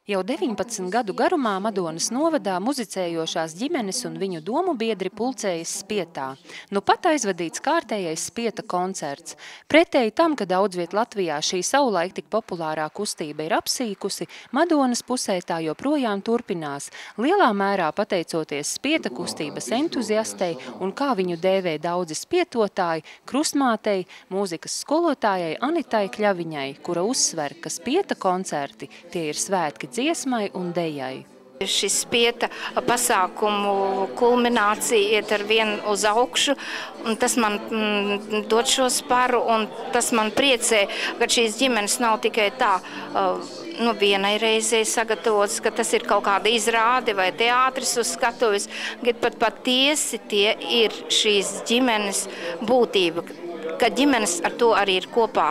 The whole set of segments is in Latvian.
Jau 19 gadu garumā Madonas novadā muzicējošās ģimenes un viņu domu biedri pulcējas Spietā. Nu pat aizvadīts kārtējais Spieta koncerts. Pretēji tam, ka daudz viet Latvijā šī savulaik tik populārā kustība ir apsīkusi, Madonas pusē tā joprojām turpinās, lielā mērā pateicoties Spieta kustības entuziastei un, kā viņu dēvē daudzi spietotāji, krustmātei, mūzikas skolotājai Anitai Kļaviņai, kura uzsver, ka Spieta koncerti tie ir svētki dziesmai un dejai. Šis Spieta pasākumu kulminācija iet ar vienu uz augšu, un tas man dod šo sparu, un tas man priecē, ka šīs ģimenes nav tikai tā, vienai reizei sagatavots, ka tas ir kaut kāda izrāde vai teātris uz skatuves, bet pat patiesi tie ir šīs ģimenes būtība, ka ģimenes ar to arī ir kopā.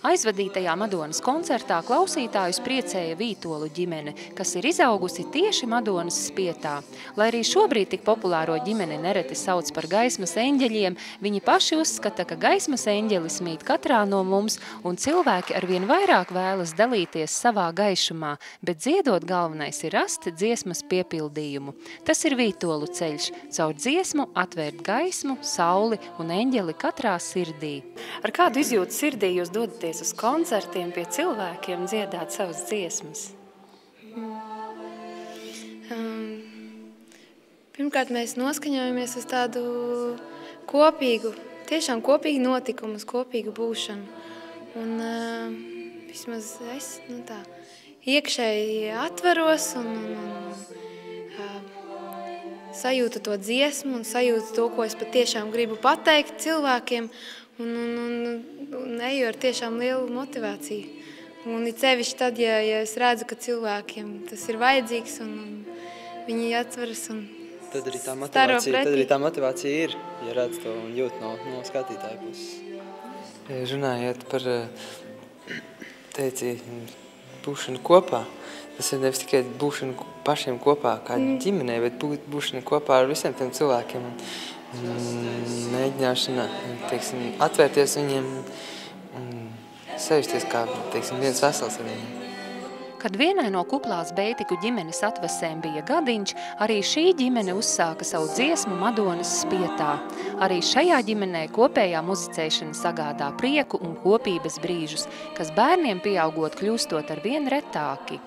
Aizvadītajā Madonas koncertā klausītājus priecēja Vītolu ģimene, kas ir izaugusi tieši Madonas Spietā. Lai arī šobrīd tik populāro ģimeni nereti sauc par gaismas eņģeļiem, viņi paši uzskata, ka gaismas eņģelis mīt katrā no mums, un cilvēki arvien vairāk vēlas dalīties savā gaišumā, bet dziedot galvenais ir rast dziesmas piepildījumu. Tas ir Vītolu ceļš, caur dziesmu atvērt gaismu, sauli un eņģeli katrā sirdī. Ar kādu izjūtu sirdī jūs dodaties uz koncertiem pie cilvēkiem dziedāt savas dziesmas? Pirmkārt, mēs noskaņojamies uz tādu kopīgu, tiešām kopīgu notikumu, uz kopīgu būšanu. Un vismaz es iekšēji atveros un sajūtu to dziesmu un sajūtu to, ko es patiešām gribu pateikt cilvēkiem. Un eju ar tiešām lielu motivāciju. Un it sevišķi tad, ja es redzu, ka cilvēkiem tas ir vajadzīgs un viņi atveras un tad arī tā motivācija ir, ja redz to un jūt no skatītāja puses. Runājot par būšanu kopā, tas ir nevis tikai būšana pašiem kopā kā ģimenei, bet būšana kopā ar visiem tiem cilvēkiem. Mēģināšana, atvērties viņiem un sajusties kā, viens vesels ar viņiem. Kad vienai no Kuplās Beitiku ģimenes atvesēm bija gadiņš, arī šī ģimene uzsāka savu dziesmu Madonas Spietā. Arī šajā ģimenē kopējā muzicēšana sagādā prieku un kopības brīžus, kas bērniem pieaugot kļūstot ar vien retāki.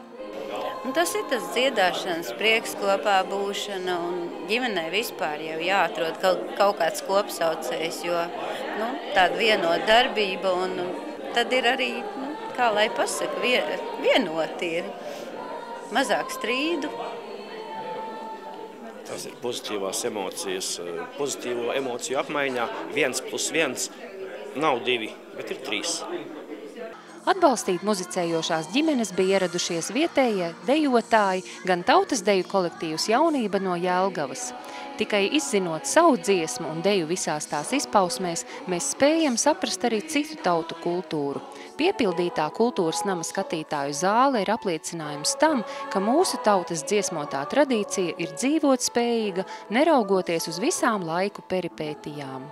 Un tas ir tas dziedāšanas prieks, kopā būšana, un ģimenei vispār jau jāatrod kaut kāds kopsaucējs, jo tāda vienota darbība, un tad ir arī, kā lai pasaka, vienoti ir mazāk strīdu. Tas ir pozitīvās emocijas, pozitīvo emociju apmaiņā 1+1 nav 2, bet ir 3. Atbalstīt muzicējošās ģimenes bija ieradušies vietējie dejotāji, gan tautas deju kolektīvs Jaunība no Jelgavas. Tikai izzinot savu dziesmu un deju visās tās izpausmēs, mēs spējam saprast arī citu tautu kultūru. Piepildītā kultūras nama skatītāju zāle ir apliecinājums tam, ka mūsu tautas dziesmotā tradīcija ir dzīvot spējīga, neraugoties uz visām laiku peripētijām.